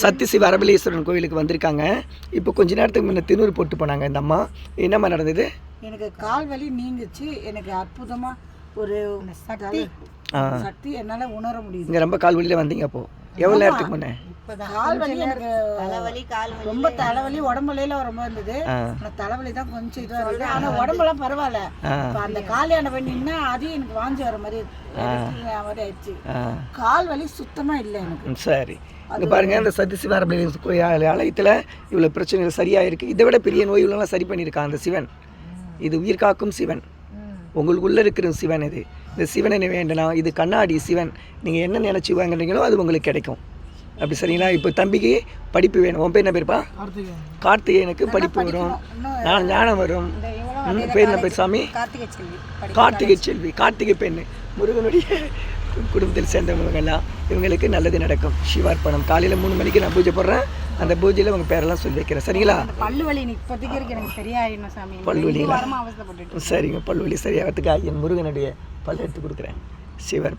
சக்தி சிவ அரபலீஸ்வரன் கோயிலுக்கு வந்திருக்காங்க. இப்போ கொஞ்ச நேரத்துக்கு முன்னே திணூறு போட்டு போனாங்க. இந்த அம்மா என்னம்மா நடந்தது? எனக்கு கால் வலி நீங்குச்சு. எனக்கு அற்புதமா ஒரு சக்தி என்னால உணர முடியுது. இங்கே ரொம்ப கால் வலியில் வந்தீங்க. அப்போ எவ்வளோ நேரத்துக்கு முன்னே? கால் வலி எனக்கு ரொம்ப தலைவலி, உடம்புல ரொம்ப இருந்தது. தலைவலி தான் கொஞ்சம் இதுவாக இருக்குது. ஆனால் உடம்புலாம் பரவாயில்ல. இப்போ அந்த காலியான பண்ணின்னா அதையும் எனக்கு வாஞ்சி வர மாதிரி ஆயிடுச்சு. கால் வலி சுத்தமாக இல்லை எனக்கு. சரி, இங்கே பாருங்கள், இந்த சக்தி சிவ அரபலீஸ்வரர் ஆலயத்தில் இவ்வளோ பிரச்சனைகள் சரியாக இருக்குது. இதை விட பெரிய நோய்களெல்லாம் சரி பண்ணியிருக்கான் அந்த சிவன். இது உயிர் காக்கும் சிவன், உங்களுக்குள்ளே இருக்கிற சிவன். இது இந்த சிவனை வேண்டலாம். இது கண்ணாடி சிவன். நீங்கள் என்ன நினச்சி வாங்குறீங்களோ அது உங்களுக்கு கிடைக்கும். அப்படி சரிங்களா? இப்போ தம்பிக்கு படிப்பு வேணும். உன் பேர் என்ன பேருப்பா? கார்த்திகேயனுக்கு படிப்பு வரும், ஞானம் வரும். பேர் என்ன பேர் சாமி? கார்த்திகை செல்வி. கார்த்திகை பெண்ணு முருகனுடைய குடும்பத்தில் சேர்ந்தவங்கெல்லாம் இவங்களுக்கு நல்லது நடக்கும். சிவார்ப்பணம். காலையில் 3 மணிக்கு நான் பூஜை போடுறேன். அந்த பூஜையில் உங்கள் பேரெல்லாம் சொல்லி வைக்கிறேன். சரிங்களா? பல்லுவலி இப்போதைக்கு எனக்கு சரியாயிடணும் சாமி. பல்லுவலிங்களா? சரிங்க, பல்லுவலி சரியாகிறதுக்கு ஐயன் முருகனுடைய பல் எடுத்து கொடுக்குறேன். சிவர்